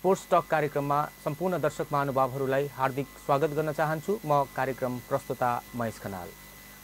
Sports talk कार्यक्रममा सम्पूर्ण दर्शक महानुभावहरूलाई हार्दिक स्वागत गर्न चाहन्छु। म कार्यक्रम प्रस्तुता महेश खनाल।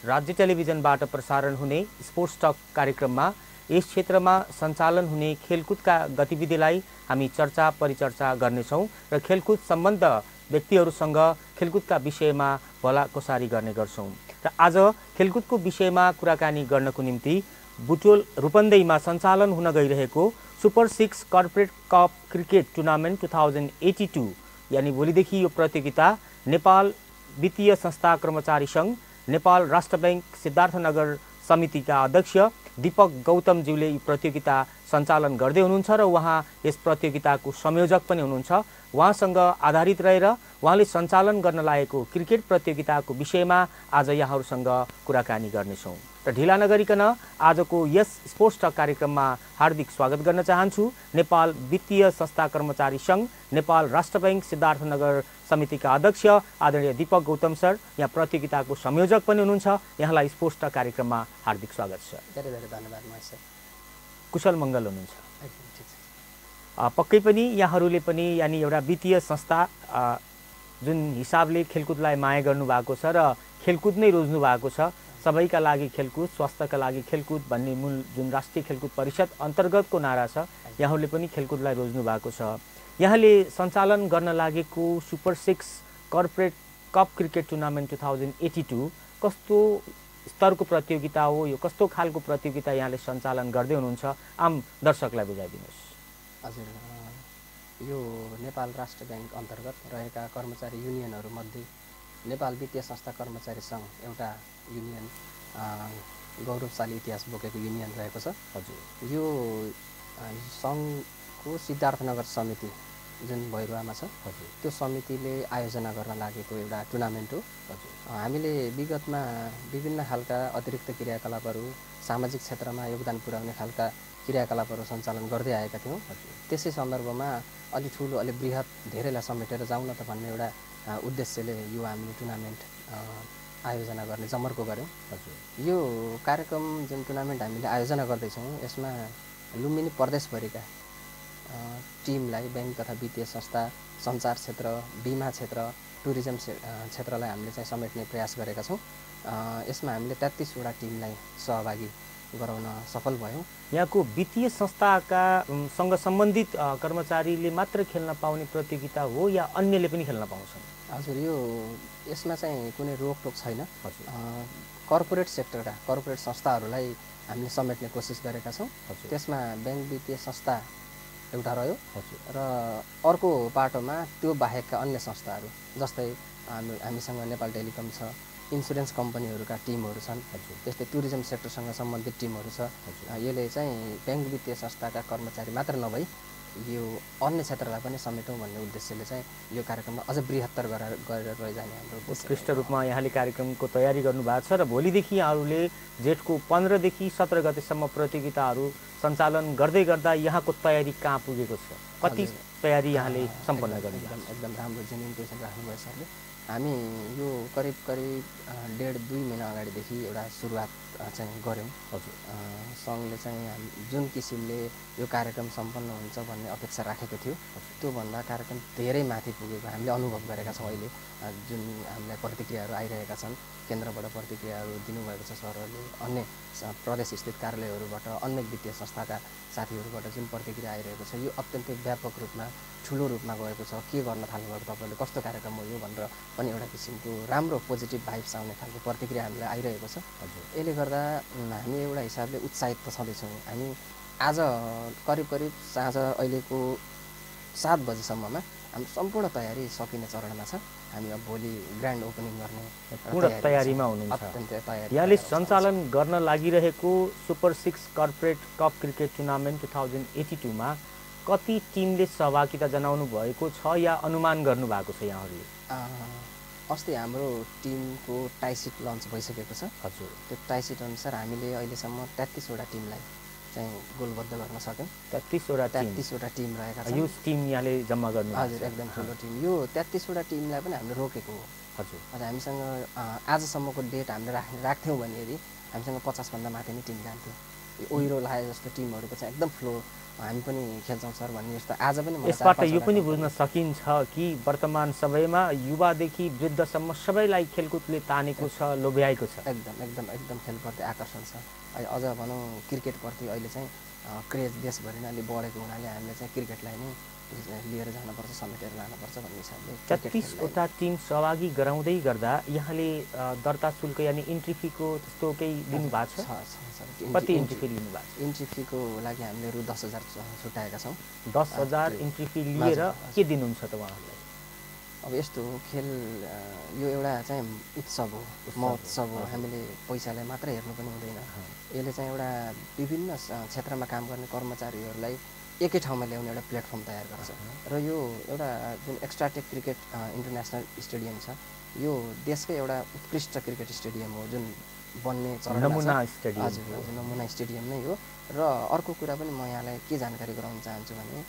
राज्य टेलिभिजनबाट प्रसारण हुने स्पोर्ट्स टक कार्यक्रममा यस क्षेत्रमा सञ्चालन हुने खेलकुदका गतिविधिलाई हामी चर्चा परिचर्चा गर्नेछौँ र खेलकुद सम्बन्ध व्यक्तिहरूसँग खेलकुदका विषयमा भलाकुसारी गर्ने गर्छौँ। र आज खेलकुदको विषयमा कुराकानी गर्नको निम्ति बुटोल रूपन्देहीमा सञ्चालन हुन गइरहेको super 6 corporate cup cricket tournament 2082 यानी भोलिदेखि यो प्रतियोगिता नेपाल वित्तीय संस्था कर्मचारी सङ्घ, नेपाल राष्ट्र बैंक सिद्धार्थनगर समितिका अध्यक्ष दीपक गौतमज्यूले यो प्रतियोगिता सञ्चालन गर्दै हुनुहुन्छ र उहाँ यस प्रतियोगिताको संयोजक पनि हुनुहुन्छ। उहाँसँग आधारित रहेर उहाँले सञ्चालन गर्न लागेको क्रिकेट प्रतियोगिताको विषयमा आज यहाँहरूसँग कुराकानी गर्नेछौँ। र ढिला नगरिकन आजको यस स्पोर्ट्स टक कार्यक्रममा हार्दिक स्वागत गर्न चाहन्छु नेपाल वित्तीय संस्था कर्मचारी सङ्घ, नेपाल राष्ट्र बैंक सिद्धार्थनगर समितिका अध्यक्ष आदरणीय दीपक गौतम सर, यहाँ प्रतियोगिताको संयोजक पनि हुनुहुन्छ। यहाँलाई स्पोर्ट्स टक कार्यक्रममा हार्दिक स्वागत छ। धेरै धेरै धन्यवाद सर। कुशल मङ्गल हुनुहुन्छ? एकदम ठिक छ। पक्कै पनि यहाँहरूले पनि यानी एउटा वित्तीय संस्था जुन हिसाबले खेलकुदलाई माया गर्नुभएको छ र खेलकुद नै रोज्नु भएको छ, सबैका लागि खेलकुद, स्वास्थ्यका लागि खेलकुद भन्ने मूल जुन राष्ट्रिय खेलकुद परिषद अन्तर्गतको नारा छ, यहाँहरूले पनि खेलकुदलाई रोज्नु भएको छ। यहाँले सञ्चालन गर्न लागेको super 6 corporate cup cricket tournament 2082 कस्तो स्तरको प्रतियोगिता हो, यो कस्तो खालको प्रतियोगिता यहाँले सञ्चालन गर्दै हुनुहुन्छ, आम दर्शकलाई बुझाइदिनुहोस्। हजुर, यो नेपाल राष्ट्र ब्याङ्क अन्तर्गत रहेका कर्मचारी युनियनहरूमध्ये नेपाल वित्तीय संस्था कर्मचारी सङ्घ एउटा युनियन गौरवशाली इतिहास बोकेको युनियन रहेको छ। हजुर, यो सङ्घको सिद्धार्थनगर समिति जुन भैरुवामा छ, हजुर, त्यो समितिले आयोजना गर्न लागेको एउटा टुर्नामेन्ट हो। हजुर, हामीले विगतमा विभिन्न खालका अतिरिक्त क्रियाकलापहरू, सामाजिक क्षेत्रमा योगदान पुर्याउने खालका क्रियाकलापहरू सञ्चालन गर्दै आएका थियौँ। त्यसै सन्दर्भमा अलि ठुलो अलि बृहत धेरैलाई समेटेर जाउँ न त भन्ने एउटा उद्देश्यले यो हामीले टुर्नामेन्ट आयोजना गर्ने जमर्को गऱ्यौँ। हजुर, यो कार्यक्रम जुन टुर्नामेन्ट हामीले आयोजना गर्दैछौँ, यसमा लुम्बिनी प्रदेशभरिका टिमलाई ब्याङ्क तथा वित्तीय संस्था, सञ्चार क्षेत्र, बिमा क्षेत्र, टुरिज्म क्षेत्रलाई हामीले चाहिँ समेट्ने प्रयास गरेका छौँ। यसमा हामीले 33वटा टिमलाई सहभागी गराउन सफल भयौँ। यहाँको वित्तीय संस्थाका सँग सम्बन्धित कर्मचारीले मात्र खेल्न पाउने प्रतियोगिता हो या अन्यले पनि खेल्न पाउँछन्? हजुर, यो यसमा चाहिँ कुनै रोकटोक छैन। हजुर, कर्पोरेट सेक्टरका कर्पोरेट संस्थाहरूलाई हामीले समेट्ने कोसिस गरेका छौँ। हजुर, त्यसमा ब्याङ्क वित्तीय संस्था एउटा रह्यो हजुर, र अर्को पाटोमा त्यो बाहेकका अन्य संस्थाहरू जस्तै हामीसँग नेपाल टेलिकम छ, इन्सुरेन्स कम्पनीहरूका टिमहरू छन्, त्यस्तै टुरिज्म सेक्टरसँग सम्बन्धित टिमहरू छ। यसले चाहिँ ब्याङ्क वित्तीय संस्थाका कर्मचारी मात्र नभई यो अन्य क्षेत्रलाई पनि समेटौँ भन्ने उद्देश्यले चाहिँ यो कार्यक्रममा अझ बृहत्तर गरेर लैजाने हाम्रो उत्कृष्ट रूपमा यहाँले कार्यक्रमको तयारी गर्नुभएको छ र भोलिदेखि यहाँहरूले जेठको 15 देखि 17 गतेसम्म प्रतियोगिताहरू सञ्चालन गर्दै गर्दा यहाँको तयारी कहाँ पुगेको छ? कति तयारी यहाँले सम्पन्न गर्नुभएको? एकदम राम्रो जेन्युन क्वेसन राख्नुभयो सरले। हामी यो करिब 1.5-2 महिना अगाडिदेखि एउटा सुरुवात चाहिँ गऱ्यौँ। हजुर, सङ्घले चाहिँ जुन किसिमले यो कार्यक्रम सम्पन्न हुन्छ भन्ने अपेक्षा राखेको थियो, त्योभन्दा कार्यक्रम धेरै माथि पुगेको हामीले अनुभव गरेका छौँ। अहिले जुन हामीलाई प्रतिक्रियाहरू आइरहेका छन्, केन्द्रबाट प्रतिक्रियाहरू दिनुभएको छ सरहरूले, अन्य प्रदेशस्थित कार्यालयहरूबाट, अन्य वित्तीय संस्थाका साथीहरूबाट जुन प्रतिक्रिया आइरहेको छ, यो अत्यन्तै व्यापक रूपमा ठुलो रूपमा गएको छ। के गर्न थाल्नुभएको तपाईँहरूले, कस्तो कार्यक्रम हो यो भनेर पनि एउटा किसिमको राम्रो पोजिटिभ भाइब्स आउने खालको प्रतिक्रिया हामीलाई आइरहेको छ। यसले गर्दा हामी एउटा हिसाबले उत्साहित त छँदैछौँ। हामी आज करिब साँझ अहिलेको 7 बजेसम्ममा हाम्रो सम्पूर्ण तयारी सकिने चरणमा छ। हामी अब भोलि ग्रान्ड ओपनिङ गर्ने पूर्ण तयारीमा हुनुहुन्छ। अत्यन्तै तयारी। यहाँले सञ्चालन गर्न लागिरहेको super 6 corporate cup cricket tournament 2082 मा कति टिमले सहभागिता जनाउनु भएको छ या अनुमान गर्नुभएको छ यहाँहरूले? अस्ति हाम्रो टिमको टाइसिट लन्च भइसकेको छ। हजुर, त्यो टाइसिट अनुसार हामीले अहिलेसम्म 33वटा टिमलाई चाहिँ गोलबद्ध गर्न सक्यौँ। 33वटा टिम रहेका छन्। यो टिम यहाँले जम्मा गर्नु? हजुर, एकदम ठुलो टिम। यो 33वटा टिमलाई पनि हामीले रोकेको हो। हजुर, हामीसँग आजसम्मको डेट हामीले राख्थ्यौँ भने यदि हामीसँग 50 भन्दा माथि नै टिम जान्थ्यो। ओइरो लाए जस्तो टिमहरूको चाहिँ एकदम फ्लो हामी पनि खेल्छौँ सर भन्ने जस्तो आज पनि मलाई यसबाट यो पनि बुझ्न सकिन्छ कि वर्तमान समयमा युवादेखि वृद्धसम्म सबैलाई खेलकुदले तानेको छ, लोभ्याएको छ। एकदम एकदम एकदम खेलप्रति आकर्षण छ। अझ भनौँ क्रिकेटप्रति अहिले चाहिँ क्रेज देशभरि नै अलि बढेको हुनाले हामीले चाहिँ क्रिकेटलाई नै लिएर जानुपर्छ, समेटेर लानुपर्छ भन्ने हिसाबले 33वटा टिम सहभागी गराउँदै गर्दा यहाँले दर्ता शुल्क यानि इन्ट्री फीको त्यस्तो केही दिनुभएको छ? कति इन्ट्री फी लिनुभएको छ? इन्ट्री फीको लागि हामीले रु 10,000 छुट्याएका छौँ। 10,000 इन्ट्री फी लिएर के दिनुहुन्छ त उहाँहरूलाई? अब यस्तो हो, खेल यो एउटा चाहिँ उत्सव हो, महोत्सव हो। हामीले पैसालाई मात्र हेर्नु पनि हुँदैन। यसले चाहिँ एउटा विभिन्न क्षेत्रमा काम गर्ने कर्मचारीहरूलाई एकै ठाउँमा ल्याउने एउटा प्लेटफर्म तयार गर्छ र यो एउटा जुन एक्स्ट्राटेक क्रिकेट इन्टरनेसनल स्टेडियम छ, यो देशकै एउटा उत्कृष्ट क्रिकेट स्टेडियम हो जुन बन्ने चरणमा छ। हजुर, नमुना स्टेडियम नै हो। र अर्को कुरा पनि म यहाँलाई के जानकारी गराउन चाहन्छु भने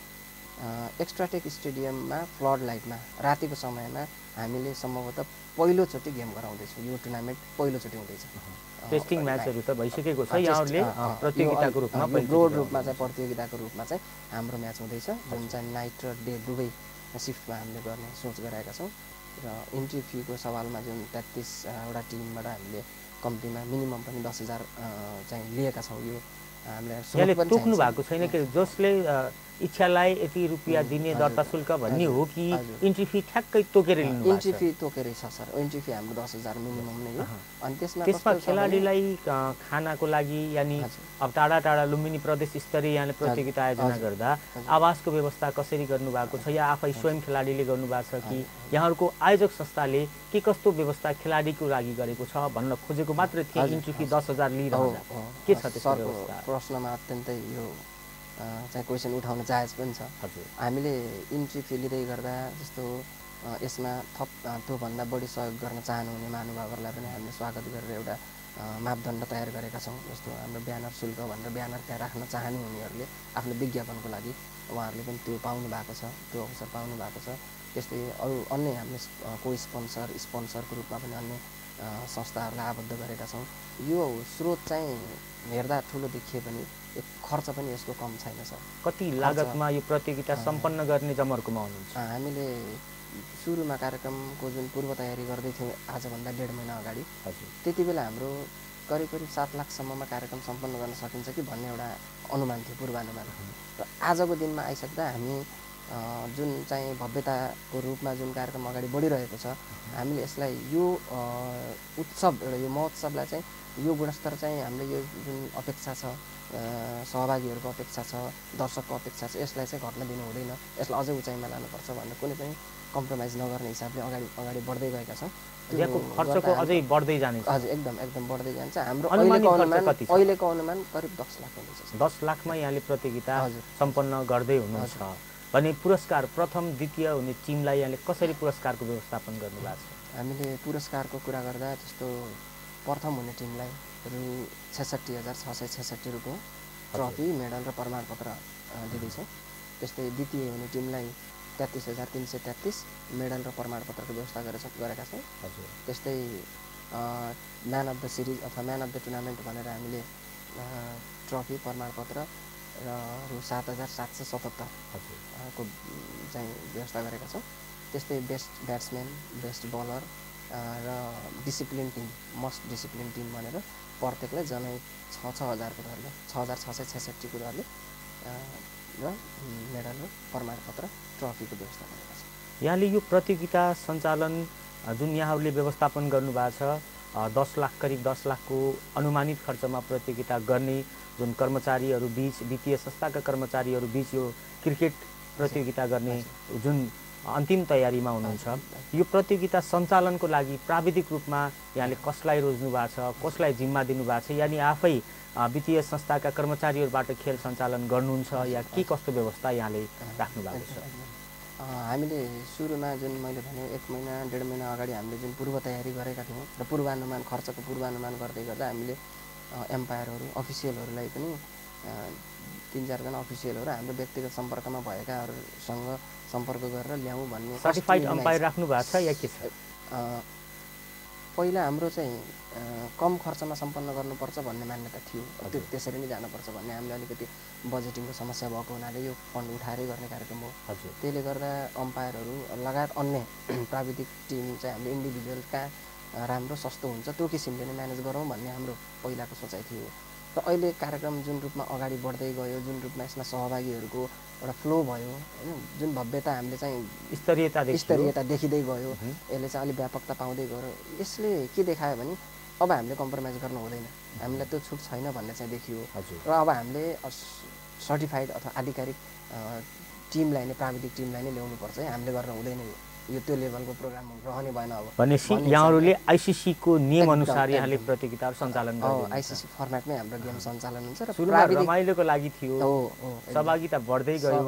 एक्स्ट्राटेक स्टेडियममा फ्लड लाइटमा रातिको समयमा हामीले सम्भवतः पहिलोचोटि गेम गराउँदैछौँ। यो टुर्नामेन्ट पहिलोचोटि हुँदैछ। टेस्टिङ म्याचहरू त भइसकेको छ, यहाँहरूले प्रतियोगिताको रूपमा ब्रोड रूपमा चाहिँ प्रतियोगिताको रूपमा चाहिँ हाम्रो म्याच हुँदैछ, जुन चाहिँ नाइट र डे दुवै सिफ्टमा हामीले गर्ने सोच गरेका छौँ। र इन्ट्री फीको सवालमा जुन 33वटा टिमबाट हामीले कम्तीमा मिनिमम पनि 10,000 चाहिँ लिएका छौँ। यो हामीले तोक्नु भएको छैन कि जसले इच्छालाई यति रुपियाँ दिने दर्ता शुल्क भन्ने हो कि इन्ट्री फी ठ्याक्कै तोकेर लिनु? इन्ट्री फी तोकेरै छ सर। इन्ट्री फी हाम्रो 10,000 मिनिमम नै हो। अनि त्यसमा खेलाडीलाई खानाको लागि यानि अब टाढा टाढा लुम्बिनी प्रदेश स्तरीय यहाँले प्रतियोगिता आयोजना गर्दा आवासको व्यवस्था कसरी गर्नुभएको छ, या आफै स्वयं खेलाडीले गर्नुभएको छ कि यहाँहरूको आयोजक संस्थाले के कस्तो व्यवस्था खेलाडीको लागि गरेको छ भन्न खोजेको मात्र थिए? इन्ट्री फी 10,000 लिइरहँदा के छ त्यसको व्यवस्था? प्रश्नमा अत्यन्तै यो चाहिँ क्वेसन उठाउन जायज पनि छ। हामीले इन्ट्री फी लिँदै गर्दा जस्तो यसमा थप त्योभन्दा बढी सहयोग गर्न चाहनुहुने महानुभावहरूलाई पनि हामीले स्वागत गरेर एउटा मापदण्ड तयार गरेका छौँ। जस्तो हाम्रो ब्यानर शुल्क भनेर ब्यानर त्यहाँ राख्न चाहने हुनेहरूले आफ्नो विज्ञापनको लागि उहाँहरूले पनि त्यो पाउनु भएको छ, त्यो अवसर पाउनु भएको छ। त्यस्तै अरू अन्य हामीले को स्पोन्सरको रूपमा पनि अन्य संस्थाहरूलाई आबद्ध गरेका छौँ। यो स्रोत चाहिँ हेर्दा ठुलो देखिए पनि खर्च पनि यसको कम छैन सर। कति लागतमा यो प्रतियोगिता सम्पन्न गर्ने जमर्कोमा हुनुहुन्छ? हामीले सुरुमा कार्यक्रमको जुन पूर्व तयारी गर्दै थियौँ आजभन्दा 1.5 महिना अगाडि, त्यति बेला हाम्रो करिब 7 लाखसम्ममा कार्यक्रम सम्पन्न गर्न सकिन्छ कि भन्ने एउटा अनुमान थियो, पूर्वानुमान। र आजको दिनमा आइसक्दा हामी जुन चाहिँ भव्यताको रूपमा जुन कार्यक्रम अगाडि बढिरहेको छ, हामीले यसलाई यो उत्सव एउटा यो महोत्सवलाई चाहिँ यो गुणस्तर चाहिँ हामीले यो जुन अपेक्षा छ, सहभागीहरूको अपेक्षा छ, दर्शकको अपेक्षा छ, यसलाई चाहिँ घट्न दिनु हुँदैन। यसलाई अझै उचाइमा लानुपर्छ भनेर कुनै पनि कम्प्रोमाइज नगर्ने हिसाबले अगाडि बढ्दै गएका छौँ। यहाँको खर्चको अझै बढ्दै जाने? हजुर, एकदम बढ्दै जान्छ। हाम्रो अहिलेको अनुमान करिब 10 लाख हुँदैछ। 10 लाखमा यहाँले प्रतियोगिता सम्पन्न गर्दै हुनुहुन्छ भने पुरस्कार प्रथम द्वितीय हुने टिमलाई यहाँले कसरी पुरस्कारको व्यवस्थापन गर्नुभएको छ? हामीले पुरस्कारको कुरा गर्दा जस्तो प्रथम हुने टिमलाई रु 66,666 रुपियाँ ट्रफी, मेडल र प्रमाणपत्र दिँदैछौँ। त्यस्तै द्वितीय हुने टिमलाई 33,333 मेडल र प्रमाणपत्रको व्यवस्था गरेका छौँ। त्यस्तै म्यान अफ द सिरिज अथवा म्यान अफ द टुर्नामेन्ट भनेर हामीले ट्रफी, प्रमाणपत्र र रु 7,777 को चाहिँ व्यवस्था गरेका छौँ। त्यस्तै बेस्ट ब्याट्सम्यान, बेस्ट बलर र discipline team, most discipline team भनेर प्रत्येकलाई जनै 6,000 को दरले 6,666 को दरले र मेडल र प्रमाणपत्र ट्रफीको व्यवस्था गरेका छौँ। यहाँले यो प्रतियोगिता सञ्चालन जुन यहाँहरूले व्यवस्थापन गर्नुभएको छ, 10 लाख करिब 10 लाखको अनुमानित खर्चमा प्रतियोगिता गर्ने जुन कर्मचारीहरू बीच, वित्तीय संस्थाका कर्मचारीहरू बीच यो क्रिकेट प्रतियोगिता गर्ने जुन अन्तिम तयारीमा हुनुहुन्छ, यो प्रतियोगिता सञ्चालनको लागि प्राविधिक रूपमा यहाँले कसलाई रोज्नु भएको छ, कसलाई जिम्मा दिनुभएको छ, यानि आफै वित्तीय संस्थाका कर्मचारीहरूबाट खेल सञ्चालन गर्नुहुन्छ या के कस्तो व्यवस्था यहाँले राख्नु भएको छ? हामीले सुरुमा जुन मैले भने 1 महिना 1.5 महिना अगाडि हामीले जुन पूर्व तयारी गरेका थियौँ र पूर्वानुमान खर्चको पूर्वानुमान गर्दै गर्दा हामीले एम्पायरहरू, अफिसियलहरूलाई पनि 3-4 जना अफिसियलहरू हाम्रो व्यक्तिगत सम्पर्कमा भएकाहरूसँग सम्पर्क गरेर ल्याउँ भन्ने। सर्टिफाइड अम्पायर राख्नु भएको छ या के छ? पहिला हाम्रो चाहिँ कम खर्चमा सम्पन्न गर्नुपर्छ भन्ने मान्यता थियो। त्यो त्यसरी नै जानुपर्छ भन्ने हामीले अलिकति बजेटिङको समस्या भएको हुनाले यो फन्ड उठाएरै गर्ने कार्यक्रम हो। त्यसले गर्दा अम्पायरहरू लगायत अन्य प्राविधिक टिम चाहिँ हामीले इन्डिभिजुअल कहाँ राम्रो सस्तो हुन्छ त्यो किसिमले नै म्यानेज गरौँ भन्ने हाम्रो पहिलाको सोचाइ थियो। र अहिले कार्यक्रम जुन रूपमा अगाडि बढ्दै गयो, जुन रूपमा यसमा सहभागीहरूको एउटा फ्लो भयो होइन, जुन भव्यता हामीले चाहिँ स्तरीयता देखिँदै गयो, यसले चाहिँ अलिक व्यापकता पाउँदै गयो। यसले के देखायो भने अब हामीले कम्प्रोमाइज गर्नु हुँदैन, हामीलाई त्यो छुट छैन भन्ने चाहिँ देखियो। र अब हामीले सर्टिफाइड अथवा आधिकारिक टिमलाई नै प्राविधिक टिमलाई नै ल्याउनुपर्छ है, हामीले गर्न हुँदैन यो त्यो लेभलको प्रोग्राम रहने भएन। अब भनेपछि यहाँहरूले आइसिसीको नियमअनुसार यहाँले प्रतियोगिताहरू सञ्चालन गर्नु। आइसिसी फर्मेटमै हाम्रो गेम सञ्चालन हुन्छ र सुरुमा रमाइलोको लागि थियो, सहभागिता बढ्दै गयो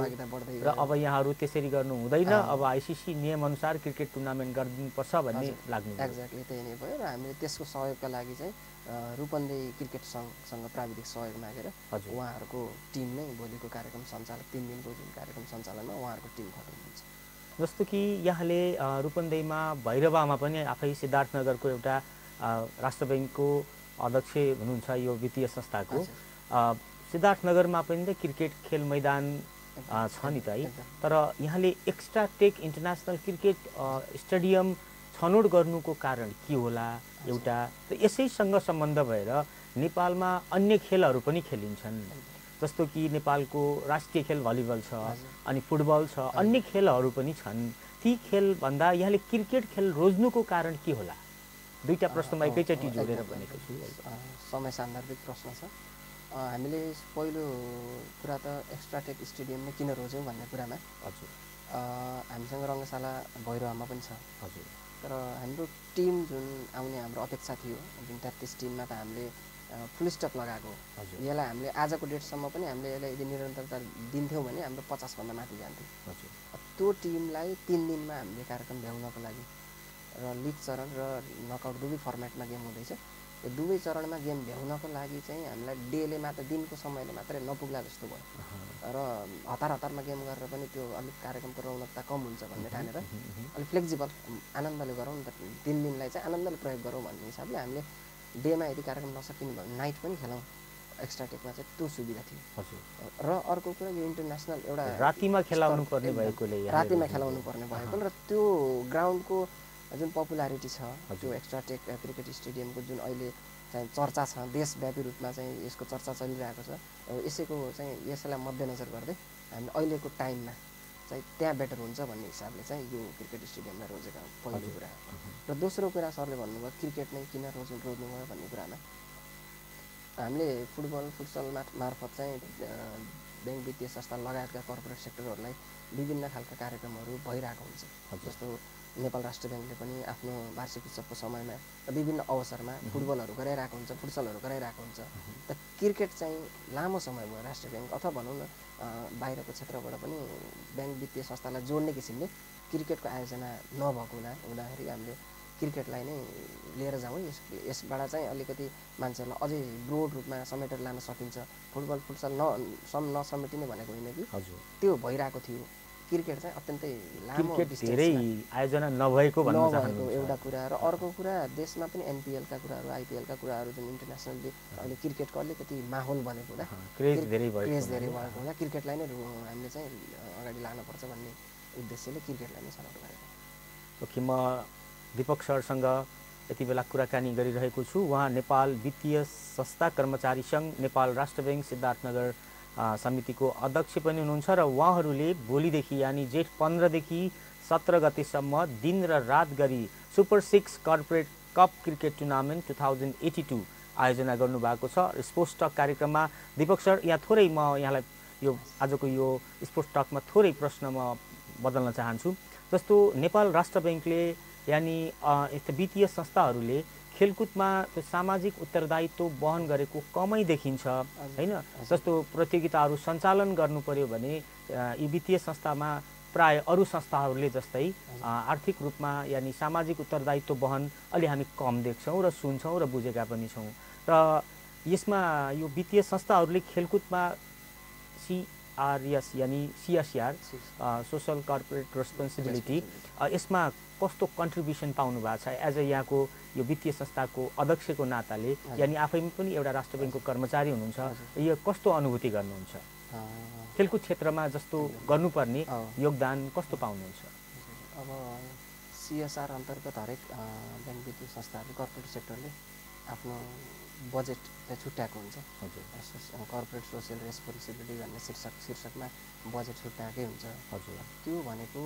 र अब यहाँहरू त्यसरी गर्नु हुँदैन, अब आइसिसी नियमअनुसार क्रिकेट टुर्नामेन्ट गरिदिनुपर्छ भन्ने लाग्नु। एक्ज्याक्टली त्यही नै भयो र हामीले त्यसको सहयोगका लागि चाहिँ रूपन्देही क्रिकेट सङ्घसँग प्राविधिक सहयोग मागेर उहाँहरूको टिम नै भोलिको कार्यक्रम सञ्चालन 3 दिनको जुन कार्यक्रम सञ्चालनमा उहाँहरूको टिम खटाउनुहुन्छ। जस्तो कि यहाँले रूपन्देहीमा भैरवामा पनि आफै सिद्धार्थनगरको एउटा राष्ट्र ब्याङ्कको अध्यक्ष हुनुहुन्छ यो वित्तीय संस्थाको, सिद्धार्थनगरमा पनि त क्रिकेट खेल मैदान छ नि त है, तर यहाँले extra tech international cricket stadium छनौट गर्नुको कारण के होला एउटा? त यसैसँग सम्बन्ध भएर नेपालमा अन्य खेलहरू पनि खेलिन्छन्, जस्तो कि नेपालको राष्ट्रिय खेल भलिबल छ, अनि फुटबल छ, अन्य खेलहरू पनि छन्। ती खेलभन्दा यहाँले क्रिकेट खेल रोज्नुको कारण के होला? दुईटा प्रश्नमा एकैचोटि जोडेर भनेको छु। समय सान्दर्भिक प्रश्न छ। हामीले पहिलो कुरा त एक्स्ट्रा टेक स्टेडियम नै किन रोज्यौँ भन्ने कुरामा हामीसँग रङ्गशाला भैरवामा पनि छ। तर हाम्रो टिम जुन आउने हाम्रो अपेक्षा थियो, जुन 33 टिममा त हामीले फुल स्टप लगाएको, यसलाई हामीले आजको डेटसम्म पनि हामीले यसलाई यदि निरन्तरता दिन्थ्यौँ भने हाम्रो 50 भन्दा माथि जान्थ्यो। त्यो टिमलाई 3 दिनमा हामीले कार्यक्रम भ्याउनको लागि र लिग चरण र नकआउट दुवै फर्मेटमा गेम हुँदैछ, यो दुवै चरणमा गेम भ्याउनको लागि चाहिँ हामीलाई डेले मात्र दिनको समयले मात्रै नपुग्ला जस्तो भयो र हतारमा गेम गरेर पनि त्यो अलिक कार्यक्रमको रौनकता कम हुन्छ भन्ने ठानेर अलिक फ्लेक्जिबल आनन्दले गरौँ न त, 3 दिनलाई चाहिँ आनन्दले प्रयोग गरौँ भन्ने हिसाबले हामीले डेमा यदि कार्यक्रम नसकिने भयो नाइट पनि खेलौँ, एक्स्ट्रा टेकमा चाहिँ त्यो सुविधा थियो। र अर्को कुरा यो इन्टरनेसनल एउटा रातिमा खेलाउनु पर्ने भएकोले र त्यो ग्राउन्डको जुन पपुलारिटी छ, त्यो एक्स्ट्रा टेक क्रिकेट स्टेडियमको जुन अहिले चाहिँ चर्चा छ, देशव्यापी रूपमा चाहिँ यसको चर्चा चलिरहेको छ, यसैको चाहिँ यसलाई मध्यनजर गर्दै हामीले अहिलेको टाइममा चाहिँ त्यहाँ बेटर हुन्छ भन्ने हिसाबले चाहिँ यो क्रिकेट स्टेडियमलाई रोजेका पहिलो कुरा। र दोस्रो कुरा सरले भन्नुभयो क्रिकेट नै किन रोज्नुभयो भन्ने कुरामा हामीले फुटबल फुटसल मार्फत चाहिँ ब्याङ्क वित्तीय संस्था लगायतका कर्पोरेट सेक्टरहरूलाई विभिन्न खालका कार्यक्रमहरू भइरहेको हुन्छ। जस्तो नेपाल राष्ट्र ब्याङ्कले पनि आफ्नो वार्षिक उत्सवको समयमा विभिन्न अवसरमा फुटबलहरू गराइरहेको हुन्छ, फुटसलहरू गराइरहेको हुन्छ। त क्रिकेट चाहिँ लामो समय भयो राष्ट्र ब्याङ्क अथवा भनौँ न बाहिरको क्षेत्रबाट पनि ब्याङ्क वित्तीय संस्थालाई जोड्ने किसिमले क्रिकेटको आयोजना नभएको हुँदाखेरि हामीले क्रिकेटलाई नै लिएर जाउँ, यसबाट चाहिँ अलिकति मान्छेहरूलाई अझै ब्रोड रूपमा समेटेर लान सकिन्छ। फुटबल फुटसल नसमेटिने भनेको होइन कि त्यो भइरहेको थियो। क्रिकेट चाहिँ अत्यन्तै लामो धेरै आयोजना नभएको एउटा कुरा र अर्को कुरा देशमा पनि एनपिएलका कुराहरू आइपिएलका कुराहरू जुन इन्टरनेसनली अहिले क्रिकेटको अलिकति माहौल बनेको हुँदा क्रेज धेरै भएको हुँदा क्रिकेटलाई नै हामीले चाहिँ अगाडि लानुपर्छ भन्ने उद्देश्यले क्रिकेटलाई नै छनौट गरेको। ओके, म दीपक सरसँग यति बेला कुराकानी गरिरहेको छु। उहाँ नेपाल वित्तीय संस्था कर्मचारी सङ्घ नेपाल राष्ट्र ब्याङ्क सिद्धार्थनगर समितिको अध्यक्ष पनि हुनुहुन्छ र उहाँहरूले भोलिदेखि यानि जेठ 15 देखि 17 गतेसम्म दिन र रात गरी super 6 corporate cup cricket tournament 2082 आयोजना गर्नुभएको छ। स्पोर्ट्स टक कार्यक्रममा दीपक सर, यहाँ थोरै म यहाँलाई यो आजको यो स्पोर्ट्स टकमा थोरै प्रश्न म बदल्न चाहन्छु। जस्तो नेपाल राष्ट्र ब्याङ्कले यानि यस्ता वित्तीय संस्थाहरूले खेलकुदमा त्यो सामाजिक उत्तरदायित्व वहन गरेको कमै देखिन्छ हैन। जस्तो प्रतियोगिताहरू सञ्चालन गर्नु पर्यो भने यी वित्तीय संस्थामा प्राय अरू संस्थाहरूले जस्तै आर्थिक रूपमा यानि सामाजिक उत्तरदायित्व वहन अलि हामी कम देख्छौँ र सुन्छौँ र बुझेका पनि छौँ। र यसमा यो वित्तीय संस्थाहरूले खेलकुदमा SRS यानी CSR सोशल कर्पोरेट रेस्पोन्सिबिलिटी यसमा कस्तो कन्ट्रिब्युसन पाउनु भएको छ एज अ यहाँको यो वित्तीय संस्थाको अध्यक्षको नाताले, यानी आफैमा पनि एउटा राष्ट्र ब्याङ्कको कर्मचारी हुनुहुन्छ, यो कस्तो अनुभूति गर्नुहुन्छ? खेलकुद क्षेत्रमा जस्तो गर्नुपर्ने योगदान कस्तो पाउनुहुन्छ? अब CSR अन्तर्गत हरेक ब्याङ्क वित्तीय संस्थाहरू कर्पोरेट सेक्टरले आफ्नो बजेट छुट्याएको हुन्छ। कर्पोरेट सोसियल रेस्पोन्सिबिलिटी भन्ने शीर्षकमा बजेट छुट्याएकै हुन्छ। त्यो भनेको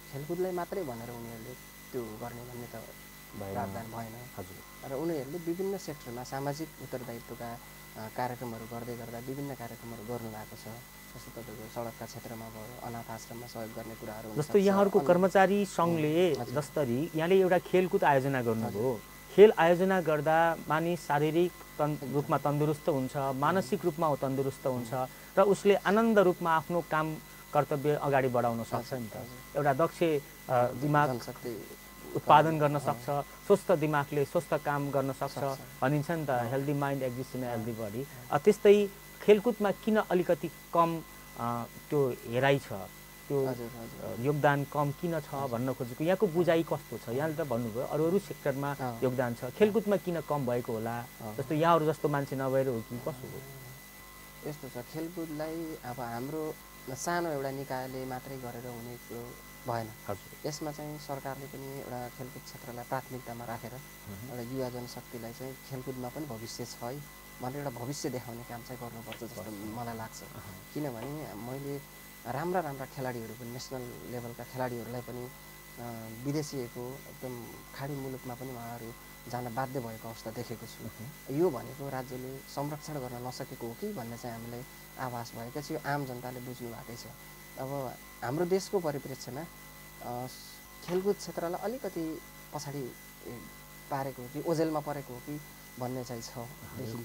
खेलकुदलाई मात्रै भनेर उनीहरूले त्यो गर्ने भन्ने त प्रावधान भएन। र उनीहरूले विभिन्न सेक्टरमा सामाजिक उत्तरदायित्वका कार्यक्रमहरू गर्दै गर्दा विभिन्न कार्यक्रमहरू गर्नु भएको छ। जस्तो तपाईँको सडकका क्षेत्रमा भयो, अनाथ आश्रममा सहयोग गर्ने कुराहरू। जस्तो यहाँहरूको कर्मचारी सङ्घले जसरी यहाँले एउटा खेलकुद आयोजना गर्नुभयो, खेल आयोजना गर्दा मानिस शारीरिक रूपमा तन्दुरुस्त हुन्छ, मानसिक रूपमा तन्दुरुस्त हुन्छ र उसले आनन्द रूपमा आफ्नो काम कर्तव्य अगाडि बढाउन सक्छ नि त। एउटा दक्ष दिमाग उत्पादन गर्न सक्छ, स्वस्थ दिमागले स्वस्थ काम गर्न सक्छ भनिन्छ नि त, healthy mind exist in healthy body. त्यस्तै खेलकुदमा किन अलिकति कम त्यो हेराइ छ, त्यो योगदान कम किन छ भन्न खोजेको यहाँको बुझाइ कस्तो छ? यहाँले त भन्नुभयो अरू अरू सेक्टरमा योगदान छ, खेलकुदमा किन कम भएको होला? जस्तो यहाँहरू जस्तो मान्छे नभएर हो कि कसो हो? यस्तो छ, खेलकुदलाई अब हाम्रो सानो एउटा निकायले मात्रै गरेर हुने कुरो भएन। यसमा चाहिँ सरकारले पनि एउटा खेलकुद क्षेत्रलाई प्राथमिकतामा राखेर एउटा युवा जनशक्तिलाई चाहिँ खेलकुदमा पनि भविष्य छ है भनेर एउटा भविष्य देखाउने काम चाहिँ गर्नुपर्छ जस्तो मलाई लाग्छ। किनभने मैले राम्रा खेलाडीहरू पनि नेसनल लेभलका खेलाडीहरूलाई पनि विदेशिएको एकदम खाडी मुलुकमा पनि उहाँहरू जान बाध्य भएको अवस्था देखेको छु। यो भनेको राज्यले संरक्षण गर्न नसकेको हो कि भन्ने चाहिँ हामीलाई आभास भएको छ। यो आम जनताले बुझ्नु भएकै छ। अब हाम्रो देशको परिप्रेक्ष्यमा खेलकुद क्षेत्रलाई अलिकति पछाडि पारेको हो कि ओझेलमा परेको हो कि भन्ने चाहिँ छ।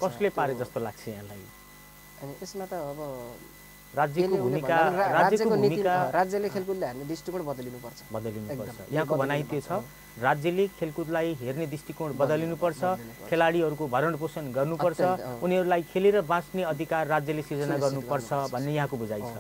कसले पारे जस्तो लाग्छ यहाँलाई? अनि यसमा त अब राज्यको भूमिका, राज्यले खेलकुदलाई हेर्ने दृष्टिकोण बदलिनुपर्छ। यहाँको भनाइ त्यो छ, राज्यले खेलकुदलाई हेर्ने दृष्टिकोण बदलिनुपर्छ, खेलाडीहरूको भरण पोषण गर्नुपर्छ, उनीहरूलाई खेलेर बाँच्ने अधिकार राज्यले सिर्जना गर्नुपर्छ भन्ने यहाँको बुझाइ छ।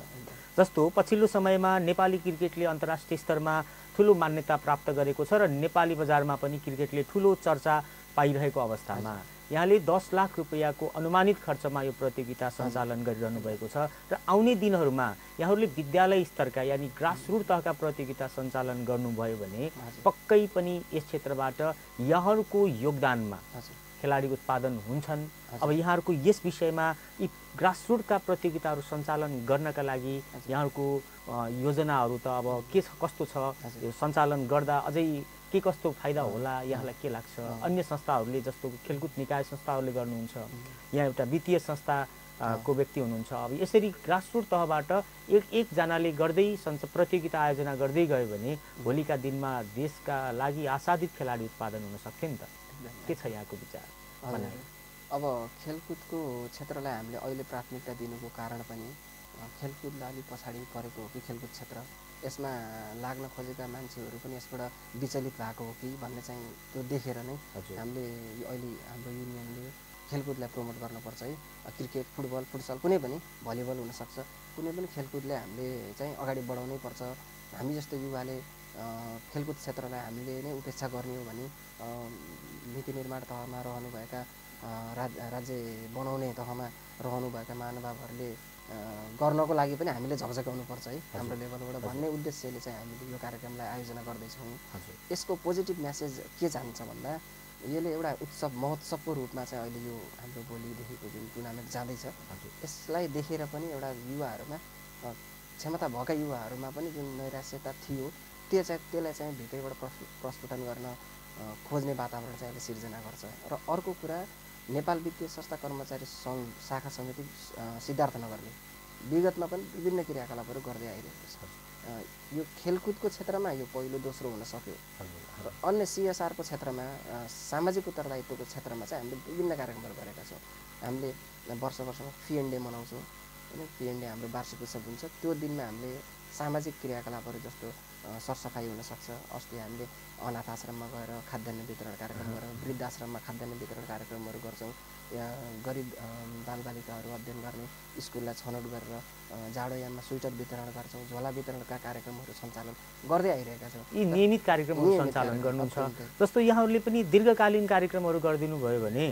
जस्तो पछिल्लो समयमा नेपाली क्रिकेटले अन्तर्राष्ट्रिय स्तरमा ठुलो मान्यता प्राप्त गरेको छ र नेपाली बजारमा पनि क्रिकेटले ठुलो चर्चा पाइरहेको अवस्थामा यहाँले 10 लाख रुपैयाँको अनुमानित खर्चमा यो प्रतियोगिता सञ्चालन गरिरहनु भएको छ र आउने दिनहरूमा यहाँहरूले विद्यालय स्तरका यानी ग्रासरुट तहका प्रतियोगिता सञ्चालन गर्नुभयो भने पक्कै पनि यस क्षेत्रबाट यहाँहरूको योगदानमा खेलाडी उत्पादन हुन्छन्। अब यहाँहरूको यस विषयमा यी ग्रासरुटका प्रतियोगिताहरू सञ्चालन गर्नका लागि यहाँहरूको योजनाहरू त अब के छ, कस्तो छ? यो सञ्चालन गर्दा अझै के कस्तो फाइदा होला यहाँलाई के लाग्छ? अन्य संस्थाहरूले जस्तो खेलकुद निकाय संस्थाहरूले गर्नुहुन्छ, यहाँ एउटा वित्तीय संस्थाको व्यक्ति हुनुहुन्छ, अब यसरी ग्रासरुट तहबाट एकजनाले गर्दै प्रतियोगिता आयोजना गर्दै गयो भने भोलिका दिनमा देशका लागि आशादित खेलाडी उत्पादन हुन सक्थ्यो नि त। के छ यहाँको विचार? अब खेलकुदको क्षेत्रलाई हामीले अहिले प्राथमिकता दिनुको कारण पनि खेलकुदलाई अलिक पछाडि परेको हो कि खेलकुद क्षेत्र यसमा लाग्न खोजेका मान्छेहरू पनि यसबाट विचलित भएको हो कि भन्ने चाहिँ त्यो देखेर नै हामीले अहिले हाम्रो युनियनले खेलकुदलाई प्रमोट गर्नुपर्छ है। क्रिकेट, फुटबल, फुटसल कुनै पनि, भलिबल हुनसक्छ, कुनै पनि खेलकुदलाई हामीले चाहिँ अगाडि बढाउनै पर्छ। हामी जस्तो युवाले खेलकुद क्षेत्रलाई हामीले नै उपेक्षा गर्ने हो भने नीति निर्माण तहमा रहनुभएका राज्य बनाउने तहमा रहनुभएका महानुभावहरूले गर्नको लागि पनि हामीले झकझकाउनुपर्छ है हाम्रो लेभलबाट भन्ने उद्देश्यले चाहिँ हामीले यो कार्यक्रमलाई आयोजना गर्दैछौँ। यसको पोजिटिभ मेसेज के जान्छ भन्दा यसले एउटा उत्सव महोत्सवको रूपमा चाहिँ अहिले यो हाम्रो भोलिदेखिको जुन टुर्नामेन्ट जाँदैछ यसलाई देखेर पनि एउटा युवाहरूमा क्षमता भएका युवाहरूमा पनि जुन नैराश्यता थियो त्यसलाई चाहिँ भित्रैबाट प्रस्फुटन गर्न खोज्ने वातावरण चाहिँ अहिले सिर्जना गर्छ। र अर्को कुरा, नेपाल वित्तीय संस्था कर्मचारी सङ्घ शाखा समिति सिद्धार्थनगरले विगतमा पनि विभिन्न क्रियाकलापहरू गर्दै आइरहेको छ। यो खेलकुदको क्षेत्रमा यो पहिलो दोस्रो हुन सक्यो र अन्य CSRको क्षेत्रमा सामाजिक उत्तरदायित्वको क्षेत्रमा चाहिँ हामीले विभिन्न कार्यक्रमहरू गरेका छौँ। हामीले वर्षमा FIENDE मनाउँछौँ होइन, FIENDE हाम्रो वार्षिक उत्सव हुन्छ। त्यो दिनमा हामीले सामाजिक क्रियाकलापहरू जस्तो सरसफाइ हुनसक्छ। अस्ति हामीले अनाथ आश्रममा गएर खाद्यान्न वितरण कार्यक्रम गरेर वृद्धाश्रममा खाद्यान्न वितरण कार्यक्रमहरू गर्छौँ। या गरिब बालबालिकाहरू अध्ययन गर्ने स्कुललाई छनौट गरेर जाडोयाममा स्वेटर वितरण गर्छौँ, झोला वितरणका कार्यक्रमहरू सञ्चालन गर्दै आइरहेका छौँ। यी नियमित कार्यक्रमहरू सञ्चालन गर्नुहुन्छ। जस्तो यहाँहरूले पनि दीर्घकालीन कार्यक्रमहरू गरिदिनु भयो भने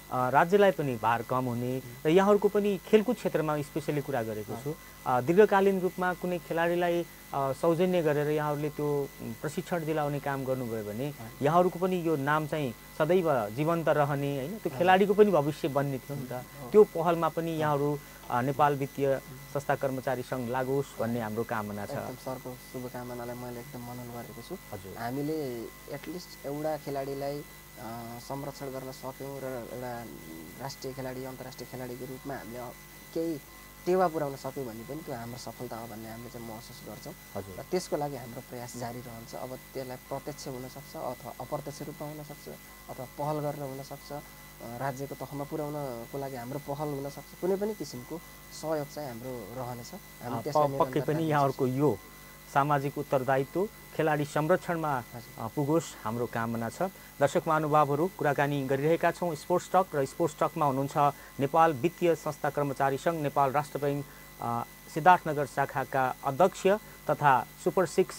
राज्यलाई पनि भार कम हुने र यहाँहरूको पनि खेलकुद क्षेत्रमा स्पेसली कुरा गरेको छु। दीर्घकालीन रूपमा कुनै खेलाडीलाई सौजन्य गरेर यहाँहरूले त्यो प्रशिक्षण दिलाउने काम गर्नुभयो भने यहाँहरूको पनि यो नाम चाहिँ सदैव जीवन्त रहने होइन, त्यो खेलाडीको पनि भविष्य बन्ने थियो नि त। त्यो पहलमा पनि यहाँहरू नेपाल वित्तीय संस्था कर्मचारी सङ्घ लागू होस् भन्ने हाम्रो कामना छ। एकदम सरको शुभकामनालाई मैले एकदम मनन गरेको छु। हामीले एटलिस्ट एउटा खेलाडीलाई संरक्षण गर्न सक्यौँ र एउटा राष्ट्रिय खेलाडी अन्तर्राष्ट्रिय खेलाडीको रूपमा हामीले केही टेवा पुर्याउन सक्यौँ भने पनि त्यो हाम्रो सफलता हो भन्ने हामीले चाहिँ महसुस गर्छौँ। र त्यसको लागि हाम्रो प्रयास जारी रहन्छ। अब त्यसलाई प्रत्यक्ष हुनसक्छ अथवा अप्रत्यक्ष रूपमा हुनसक्छ अथवा पहल गरेर हुनसक्छ, राज्यको तहमा पुर्याउनको लागि हाम्रो पहल हुनसक्छ। कुनै पनि किसिमको सहयोग चाहिँ हाम्रो रहनेछ। हामी त्यसलाई पक्कै पनि यहाँहरूको यो सामाजिक उत्तरदायित्व खेलाडी संरक्षणमा पुगोस् हाम्रो कामना छ। दर्शक महानुभावहरू, कुराकानी गरिरहेका छौँ स्पोर्ट्स टक र स्पोर्ट्स टकमा हुनुहुन्छ नेपाल वित्तीय संस्था कर्मचारी सङ्घ नेपाल राष्ट्र बैङ्क सिद्धार्थनगर शाखाका अध्यक्ष तथा super 6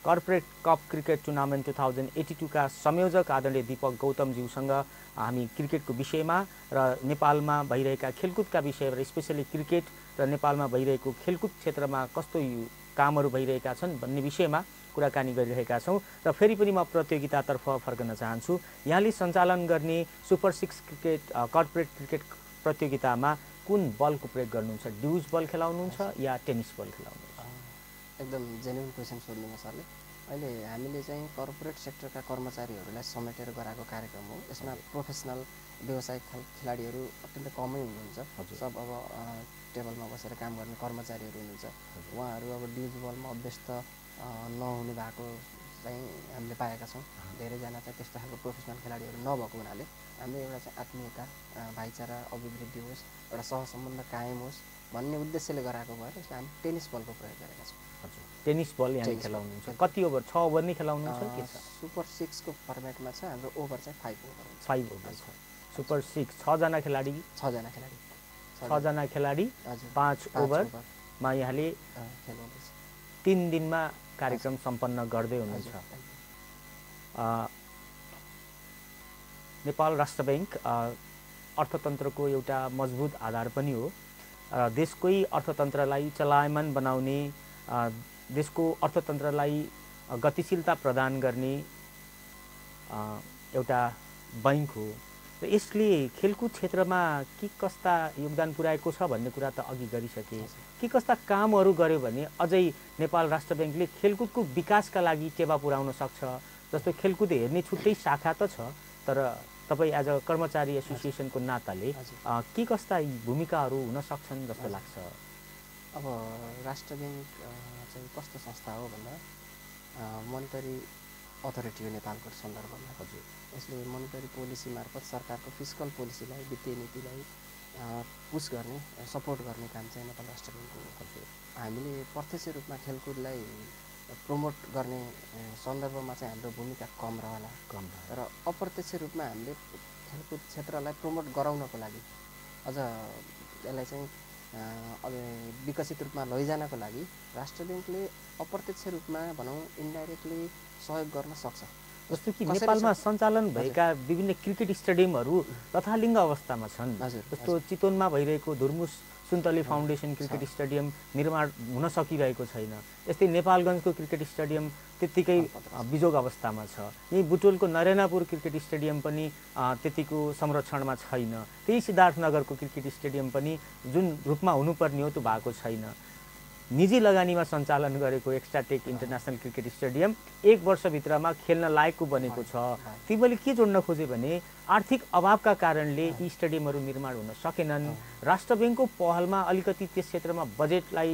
corporate cup cricket tournament 2082 का संयोजक आदरणीय दीपक गौतमज्यूसँग हामी क्रिकेटको विषयमा र नेपालमा भइरहेका खेलकुदका विषयमा र स्पेसली क्रिकेट र नेपालमा भइरहेको खेलकुद क्षेत्रमा कस्तो कामहरू भइरहेका छन् भन्ने विषयमा कुराकानी गरिरहेका छौँ। र फेरि पनि म प्रतियोगितातर्फ फर्कन चाहन्छु। यहाँले सञ्चालन गर्ने सुपर 6 क्रिकेट कर्पोरेट क्रिकेट प्रतियोगितामा कुन बलको प्रयोग गर्नुहुन्छ? ड्युज बल खेलाउनुहुन्छ या टेनिस बल खेलाउनुहुन्छ? एकदम जेन्युन क्वेसन सोध्नुभयो सरले। अहिले हामीले चाहिँ कर्पोरेट सेक्टरका कर्मचारीहरूलाई समेटेर गराएको कार्यक्रम हो। यसमा प्रोफेसनल व्यावसायिक खेलाडीहरू अत्यन्तै कमै हुनुहुन्छ। सब अब टेबलमा बसेर काम गर्ने कर्मचारीहरू हुनुहुन्छ। उहाँहरू अब ड्युज बलमा अभ्यस्त नहुनु भएको चाहिँ हामीले पाएका छौँ। धेरैजना चाहिँ त्यस्तो खालको प्रोफेसनल खेलाडीहरू नभएको हुनाले हामीले एउटा चाहिँ आत्मीयता, भाइचारा अभिवृद्धि होस्, एउटा सहसम्बन्ध कायम होस् भन्ने उद्देश्यले गराएको भएर यसमा हामी टेनिस बलको प्रयोग गरेका छौँ। हजुर, टेनिस बल यहाँ खेलाउनुहुन्छ। कति ओभर? 6 ओभर नै खेलाउनुहुन्छ के छ? सुपर 6 को फर्मेटमा छ। हाम्रो ओभर चाहिँ 5 ओभर हुन्छ। 5 ओभर छ। सुपर 6 6 जना खेलाडी 6 जना खेलाडी 6 जना खेलाडी 5 ओभरमा यहाँले खेल्नुहुँदैछ। 3 दिनमा कार्यक्रम सम्पन्न गर्दै हुनुहुन्छ। नेपाल राष्ट्र बैङ्क अर्थतन्त्रको एउटा मजबुत आधार पनि हो। देशकै अर्थतन्त्रलाई चलायमान बनाउने, देशको अर्थतन्त्रलाई गतिशीलता प्रदान गर्ने एउटा बैङ्क हो। र यसले खेलकुद क्षेत्रमा के कस्ता योगदान पुर्याएको छ भन्ने कुरा त अघि गरिसके। के कस्ता कामहरू गर्यो भने अझै नेपाल राष्ट्र बैङ्कले खेलकुदको विकासका लागि टेवा पुर्याउन सक्छ? जस्तो खेलकुद हेर्ने छुट्टै शाखा त छ, तर तपाईँ एज अ कर्मचारी एसोसिएसनको नाताले के कस्ता भूमिकाहरू हुन सक्छन् जस्तो लाग्छ? अब राष्ट्र बैङ्क चाहिँ कस्तो संस्था हो भन्दा मोनिटरी अथोरिटी हो नेपालको सन्दर्भमा। हजुर, यसले मोनिटरी पोलिसी मार्फत सरकारको फिस्कल पोलिसीलाई, वित्तीय नीतिलाई पुस गर्ने, सपोर्ट गर्ने काम चाहिँ नेपाल राष्ट्र बैङ्कको हो। हामीले प्रत्यक्ष रूपमा खेलकुदलाई प्रमोट गर्ने सन्दर्भमा चाहिँ हाम्रो भूमिका कम रहला, र अप्रत्यक्ष रूपमा हामीले खेलकुद क्षेत्रलाई प्रमोट गराउनको लागि अझ यसलाई चाहिँ अब विकसित रूपमा लैजानको लागि राष्ट्र बैङ्कले अप्रत्यक्ष रूपमा भनौँ इन्डाइरेक्टली सहयोग गर्न सक्छ। जस्तो कि नेपालमा सञ्चालन भएका विभिन्न क्रिकेट स्टेडियमहरू तथालिङ्ग अवस्थामा छन्। जस्तो चितवनमा भइरहेको धुर्मुस सुन्तले फाउन्डेसन क्रिकेट स्टेडियम निर्माण हुन सकिरहेको छैन। यस्तै नेपालगञ्जको क्रिकेट स्टेडियम त्यत्तिकै बिजोग अवस्थामा छ। यही बुटोलको नरेनापुर क्रिकेट स्टेडियम पनि त्यतिको संरक्षणमा छैन। त्यही सिद्धार्थनगरको क्रिकेट स्टेडियम पनि जुन रूपमा हुनुपर्ने हो त्यो भएको छैन। निजी लगानीमा सञ्चालन गरेको एक्स्ट्राटेक इन्टरनेसनल क्रिकेट स्टेडियम 1 वर्षभित्रमा खेल्न लायकको बनेको छ। तिमीले के जोड्न खोजे भने आर्थिक अभावका कारणले यी स्टेडियमहरू निर्माण हुन सकेनन्। राष्ट्र बैङ्कको पहलमा अलिकति त्यस क्षेत्रमा बजेटलाई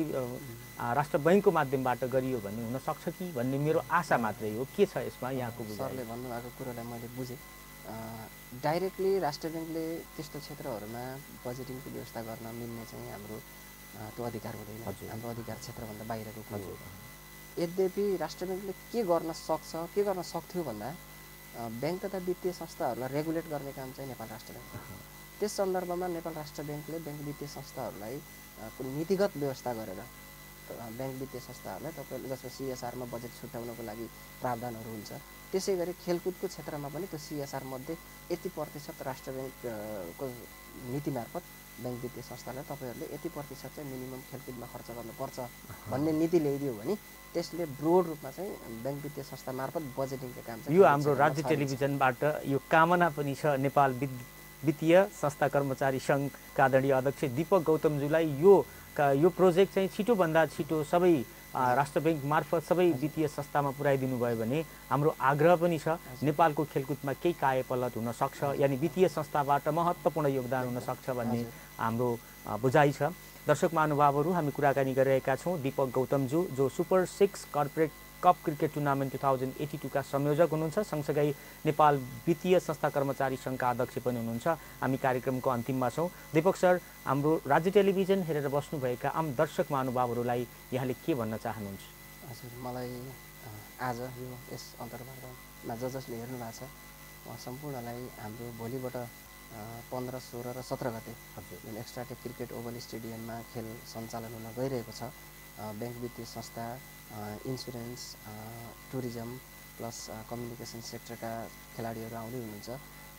राष्ट्र बैङ्कको माध्यमबाट गरियो भने हुन सक्छ कि भन्ने मेरो आशा मात्रै हो। के छ यसमा यहाँको बुझाइ? सरले भन्नुभएको कुरोलाई मैले बुझेँ। डाइरेक्टली राष्ट्र बैङ्कले त्यस्तो क्षेत्रहरूमा बजेटिङको व्यवस्था गर्न मिल्ने चाहिँ हाम्रो त्यो अधिकार हुँदैन। हाम्रो अधिकार क्षेत्रभन्दा बाहिरको कुरो हो। यद्यपि राष्ट्र ब्याङ्कले के गर्न सक्छ, के गर्न सक्थ्यो भन्दा ब्याङ्क तथा वित्तीय संस्थाहरूलाई रेगुलेट गर्ने काम चाहिँ नेपाल राष्ट्र ब्याङ्क हो। त्यस सन्दर्भमा नेपाल राष्ट्र ब्याङ्कले ब्याङ्क वित्तीय संस्थाहरूलाई कुनै नीतिगत व्यवस्था गरेर ब्याङ्क वित्तीय संस्थाहरूलाई तपाईँले जस्तो CSR-मा बजेट छुट्याउनको लागि प्रावधानहरू हुन्छ, त्यसै गरी खेलकुदको क्षेत्रमा पनि त्यो CSR मध्ये यति प्रतिशत राष्ट्र ब्याङ्कको नीति मार्फत ब्याङ्क वित्तीय संस्थालाई तपाईँहरूले यति प्रतिशत चाहिँ मिनिमम खेलकुदमा खर्च गर्नुपर्छ भन्ने नीति ल्याइदियो भने त्यसले ब्रोड रूपमा चाहिँ ब्याङ्क वित्तीय संस्था मार्फत बजेटिङको काम चाहिँ यो हाम्रो राज्य टेलिभिजनबाट यो कामना पनि छ। नेपाल वित्तीय संस्था कर्मचारी सङ्घका आदरणीय अध्यक्ष दीपक गौतमज्यूलाई यो प्रोजेक्ट चाहिँ छिटोभन्दा छिटो सबै राष्ट्र ब्याङ्क मार्फत सबै वित्तीय संस्थामा पुर्याइदिनु भयो भने हाम्रो आग्रह पनि छ नेपालको खेलकुदमा केही कायापलट हुन सक्छ, यानि वित्तीय संस्थाबाट महत्त्वपूर्ण योगदान हुन सक्छ भन्ने हाम्रो बुझाइ छ। दर्शक महानुभावहरू, हामी कुराकानी गरिरहेका छौँ दीपक गौतमज्यू जो super 6 corporate cup cricket tournament 2082 का संयोजक हुनुहुन्छ, सँगसँगै नेपाल वित्तीय संस्था कर्मचारी सङ्घका अध्यक्ष पनि हुनुहुन्छ। हामी कार्यक्रमको अन्तिममा छौँ। दीपक सर, हाम्रो राज्य टेलिभिजन हेरेर बस्नुभएका आम दर्शक महानुभावहरूलाई यहाँले के भन्न चाहनुहुन्छ? हजुर, मलाई आज यो यस अन्तर्वार्तामा जसले हेर्नु भएको छ उहाँ सम्पूर्णलाई हाम्रो भोलिबाट 15, 16 र 17 गते जुन एक्स्ट्राटेक क्रिकेट ओभल स्टेडियममा खेल सञ्चालन हुन गइरहेको छ, ब्याङ्क वित्तीय संस्था, इन्सुरेन्स, टुरिज्म प्लस कम्युनिकेसन सेक्टरका खेलाडीहरू आउँदै हुनुहुन्छ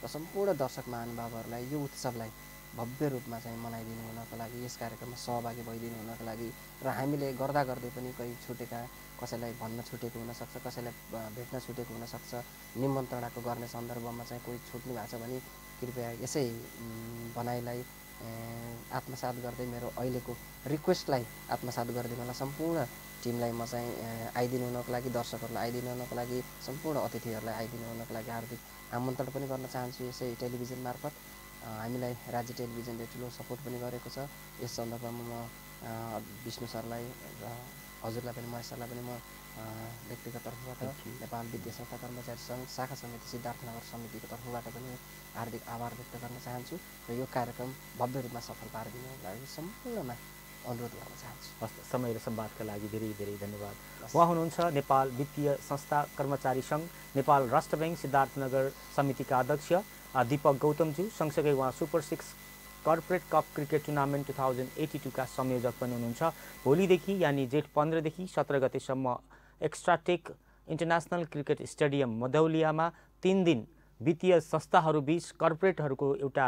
र सम्पूर्ण दर्शक महानुभावहरूलाई यो उत्सवलाई भव्य रूपमा चाहिँ मनाइदिनु हुनको लागि, यस कार्यक्रममा सहभागी भइदिनु हुनको लागि र हामीले गर्दा गर्दै पनि कोही छुटेका, कसैलाई भन्न छुटेको हुनसक्छ, कसैलाई भेट्न छुटेको हुनसक्छ, निमन्त्रणाको गर्ने सन्दर्भमा चाहिँ कोही छुट्नु भएको छ भने कृपया यसै भनाइलाई आत्मसात गर्दै मेरो अहिलेको रिक्वेस्टलाई आत्मसात गरिदिनु होला। सम्पूर्ण टिमलाई म चाहिँ आइदिनु हुनको लागि, दर्शकहरूलाई आइदिनु हुनको लागि, सम्पूर्ण अतिथिहरूलाई आइदिनु हुनको लागि हार्दिक आमन्त्रण पनि गर्न चाहन्छु। यसै टेलिभिजन मार्फत हामीलाई राज्य टेलिभिजनले ठुलो सपोर्ट पनि गरेको छ। यस सन्दर्भमा म विष्णु सरलाई र हजुरलाई पनि, महेश सरलाई पनि म व्यक्तिगत तर्फबाट नेपाल वित्तीय संस्था कर्मचारी सङ्घ शाखा समिति सिद्धार्थनगर समितिको तर्फबाट पनि हार्दिक आभार व्यक्त गर्न चाहन्छु र यो कार्यक्रम भव्य रूपमा सफल पारिदिनुको लागि सम्पूर्णमा अनुरोध गर्न चाहन्छु। हस्, समय र संवादका लागि धेरै धेरै धन्यवाद। उहाँ हुनुहुन्छ नेपाल वित्तीय संस्था कर्मचारी सङ्घ नेपाल राष्ट्र ब्याङ्क सिद्धार्थनगर समितिका अध्यक्ष दीपक गौतमज्यू, सँगसँगै उहाँ super 6 corporate cup cricket tournament 2082 का संयोजक पनि हुनुहुन्छ। भोलिदेखि यानि जेठ 15 देखि 17 गतेसम्म एक्स्ट्राटेक इन्टरनेसनल क्रिकेट स्टेडियम मधौलियामा 3 दिन वित्तीय संस्थाहरूबीच कर्पोरेटहरूको एउटा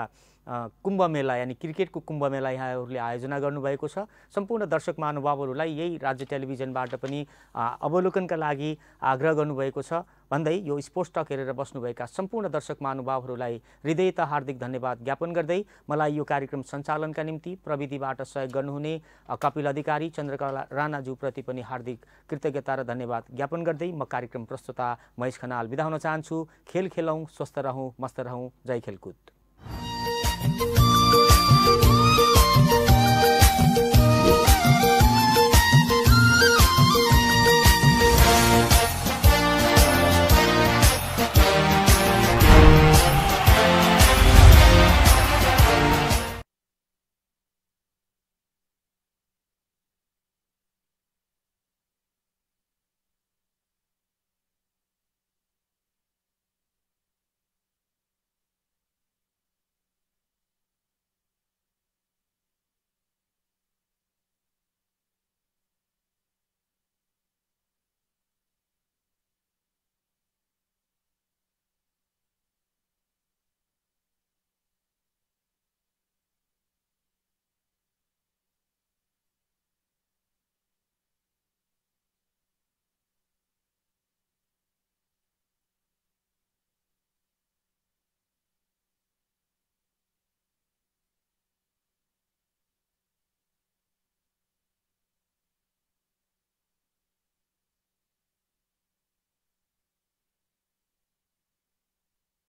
कुम्भ मेला यानि क्रिकेटको कुम्भ मेला यहाँहरूले आयोजना गर्नुभएको छ। सम्पूर्ण दर्शक महानुभावहरूलाई यही राज्य टेलिभिजनबाट पनि अवलोकनका लागि आग्रह गर्नुभएको छ भन्दै यो स्पोर्ट्स टक हेरेर बस्नुभएका सम्पूर्ण दर्शक महानुभावहरूलाई हृदयतः हार्दिक धन्यवाद ज्ञापन गर्दै मलाई यो कार्यक्रम सञ्चालनका निम्ति प्रविधिबाट सहयोग गर्नुहुने कपिल अधिकारी, चन्द्रकला राणाज्यूप्रति पनि हार्दिक कृतज्ञता र धन्यवाद ज्ञापन गर्दै म कार्यक्रम प्रस्तुता महेश खनाल बिदा हुन चाहन्छु। खेल खेलौँ, स्वस्थ रहौँ, मस्त रहौँ। जय खेलकुद।